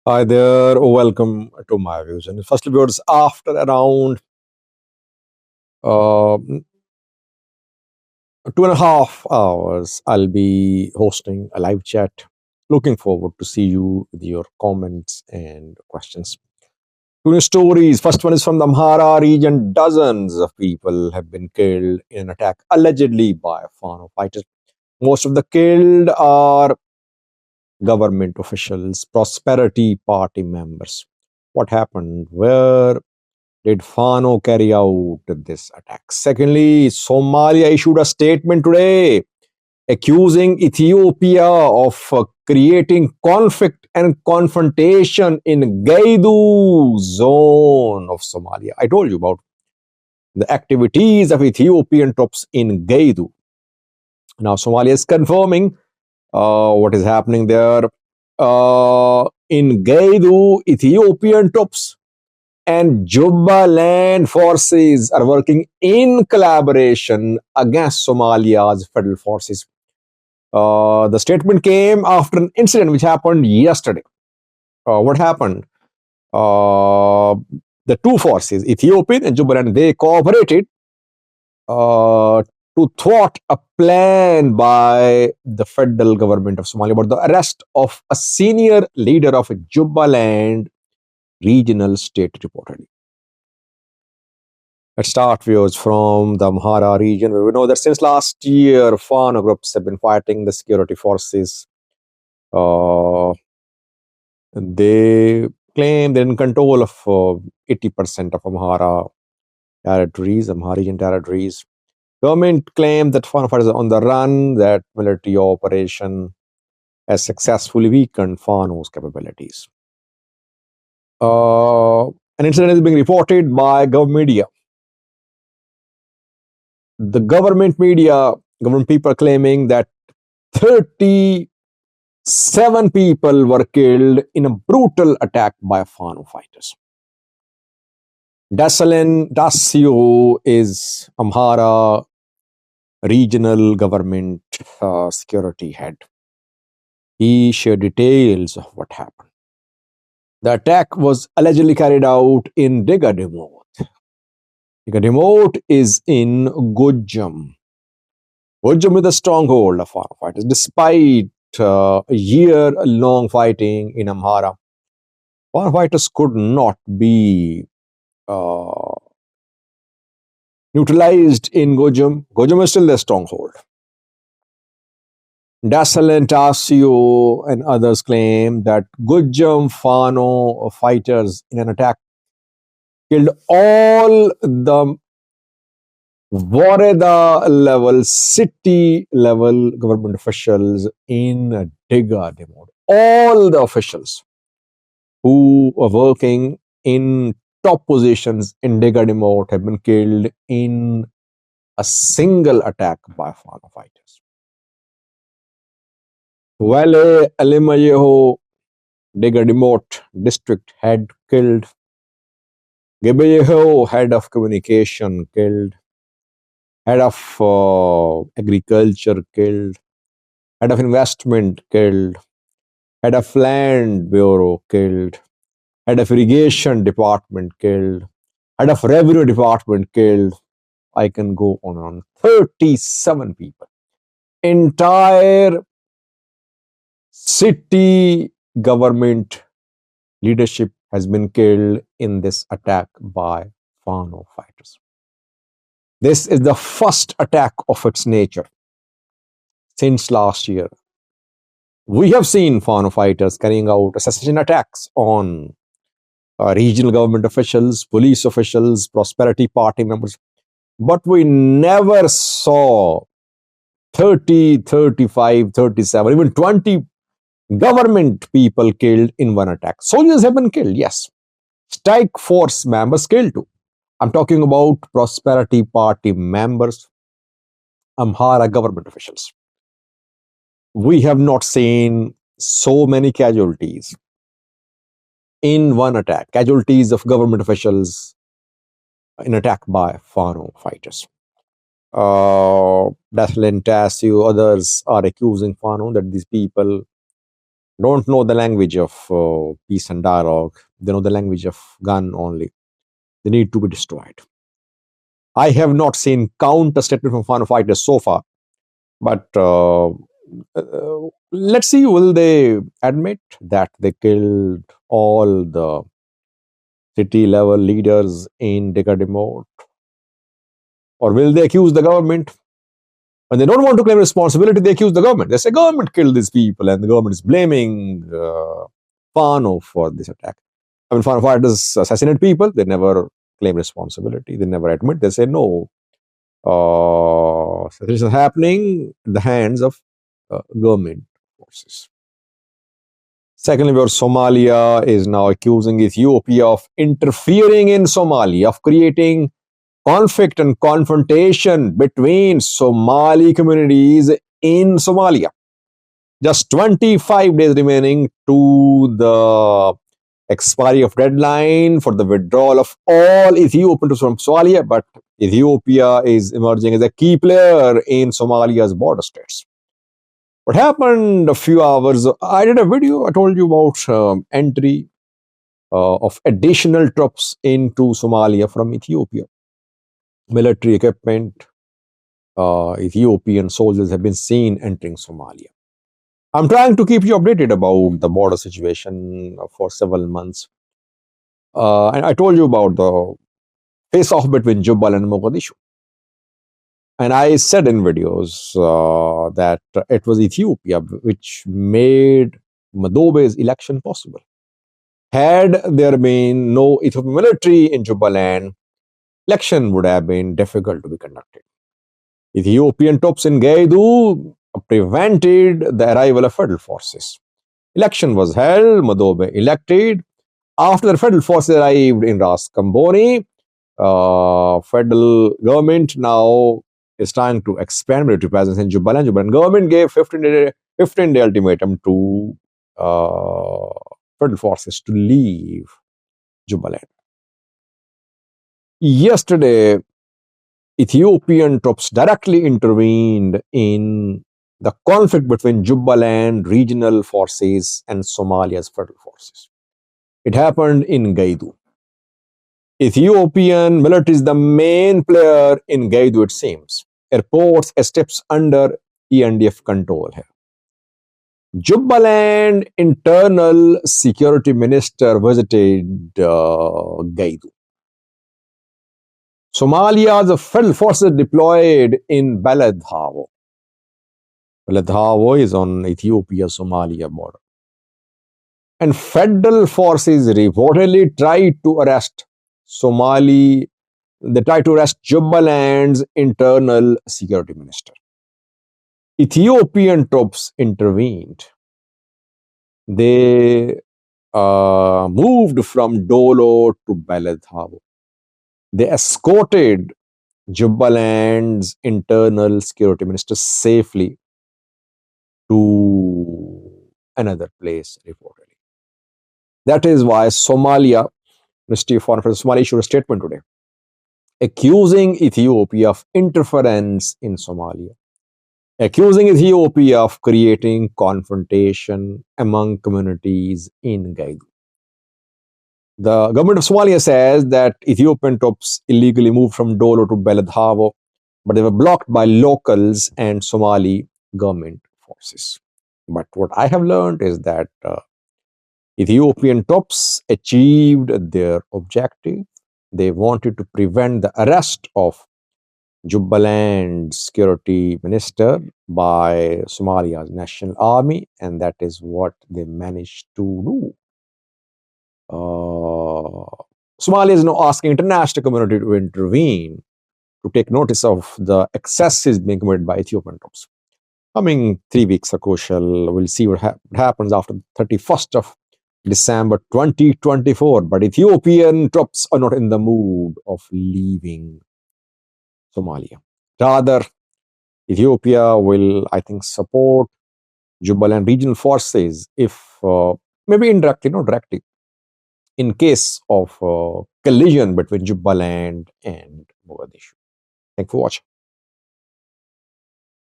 Hi there, welcome to my views. And firstly, viewers, after around 2.5 hours, I'll be hosting a live chat. Looking forward to see you with your comments and questions. Two news stories. First one is from the Amhara region. Dozens of people have been killed in an attack allegedly by Fano fighters. Most of the killed are government officials, Prosperity Party members. What happened? Where did Fano carry out this attack? Secondly, Somalia issued a statement today accusing Ethiopia of creating conflict and confrontation in Gaidu zone of Somalia. I told you about the activities of Ethiopian troops in Gaidu. Now, Somalia is confirming what is happening there. In Gaidu, Ethiopian troops and Jubaland forces are working in collaboration against Somalia's federal forces. The statement came after an incident which happened yesterday. What happened? The two forces, Ethiopian and Jubaland, they cooperated to thwart a plan by the federal government of Somalia about the arrest of a senior leader of Jubaland regional state, reportedly. Let's start, viewers, from the Amhara region, where we know that since last year, Fano groups have been fighting the security forces. They claim they're in control of 80% of Amhara territories, Amharian territories. Government claimed that Fano fighters are on the run, that military operation has successfully weakened Fano's capabilities. An incident is being reported by government media. The government media, government people claiming that 37 people were killed in a brutal attack by Fano fighters. Dasio is Amhara regional government security head. He shared details of what happened. The attack was allegedly carried out in Digadimot. Digadimot is in Gujam. Gujam is a stronghold of Fano fighters. Despite a year-long fighting in Amhara, Fano fighters could not be neutralized in Gojam. Gojam is still their stronghold. Dassel, Tasio, and others claim that Gujam Fano fighters in an attack killed all the Wareda level, city level government officials in Diga Demod. All the officials who were working in top positions in Diga Demod have been killed in a single attack by Fano fighters. Wale Alimayeho, Diga Demot district head killed. Gebeyeho, head of communication killed. Head of agriculture killed. Head of investment killed. Head of land bureau killed. Head of irrigation department killed. Head of revenue department killed. I can go on and on. 37 people. Entire city government leadership has been killed in this attack by Fano fighters. This is the first attack of its nature since last year. We have seen Fano fighters carrying out assassination attacks on regional government officials, police officials, Prosperity Party members, but we never saw 30, 35, 37, even 20 government people killed in one attack. Soldiers have been killed, yes. Strike force members killed too. I'm talking about Prosperity Party members, Amhara government officials. We have not seen so many casualties in one attack, casualties of government officials in attack by Fano fighters. Daslin, Tassu, others are accusing Fano that these people don't know the language of peace and dialogue. They know the language of gun only. They need to be destroyed. I have not seen counter statement from Fano fighters so far, but let's see, will they admit that they killed all the city level leaders in Dekadimot? Or will they accuse the government? When they don't want to claim responsibility, they accuse the government. They say government killed these people and the government is blaming Fano for this attack. I mean, Fano fighters assassinate people. They never claim responsibility. They never admit. They say no. This is happening in the hands of government forces. Secondly, where Somalia is now accusing Ethiopia of interfering in Somalia, of creating conflict and confrontation between Somali communities in Somalia. Just 25 days remaining to the expiry of deadline for the withdrawal of all Ethiopian troops from Somalia, but Ethiopia is emerging as a key player in Somalia's border states. What happened a few hours, I did a video, I told you about entry of additional troops into Somalia from Ethiopia. Military equipment, Ethiopian soldiers have been seen entering Somalia. I'm trying to keep you updated about the border situation for several months. And I told you about the face-off between Jubaland and Mogadishu. And I said in videos that it was Ethiopia which made Madobe's election possible. Had there been no Ethiopian military in Jubaland, election would have been difficult to be conducted. Ethiopian troops in Gaidu prevented the arrival of federal forces. Election was held, Madobe elected. After the federal forces arrived in Ras Kamboni, federal government now is trying to expand military presence in Jubaland. Jubaland government gave 15-day ultimatum to federal forces to leave Jubaland. Yesterday, Ethiopian troops directly intervened in the conflict between Jubaland regional forces and Somalia's federal forces. It happened in Gaidu. Ethiopian military is the main player in Gaidu, it seems. Airports steps under ENDF control here. Jubaland internal security minister visited Gaidu. Somalia's federal forces deployed in Beledhavo. Beledhavo is on Ethiopia-Somalia border. And federal forces reportedly tried to arrest Jubaland's internal security minister. Ethiopian troops intervened. They moved from Dolo to Beledhavo. They escorted Jubaland's internal security minister safely to another place, reportedly. That is why Somalia, Ministry of Foreign Affairs, Somalia issued a statement today accusing Ethiopia of interference in Somalia, accusing Ethiopia of creating confrontation among communities in Gaidu. The government of Somalia says that Ethiopian troops illegally moved from Dolo to Beledhavo, but they were blocked by locals and Somali government forces. But what I have learned is that Ethiopian troops achieved their objective. They wanted to prevent the arrest of Jubaland security minister by Somalia's national army, and that is what they managed to do. Somalia is now asking international community to intervene, to take notice of the excesses being committed by Ethiopian troops. Coming 3 weeks are crucial. We'll see what happens after the 31st of December 2024. But Ethiopian troops are not in the mood of leaving Somalia. Rather, Ethiopia will, I think, support Jubaland regional forces if, maybe indirectly, not directly, in case of collision between Jubaland and Mogadishu. Thanks for watching.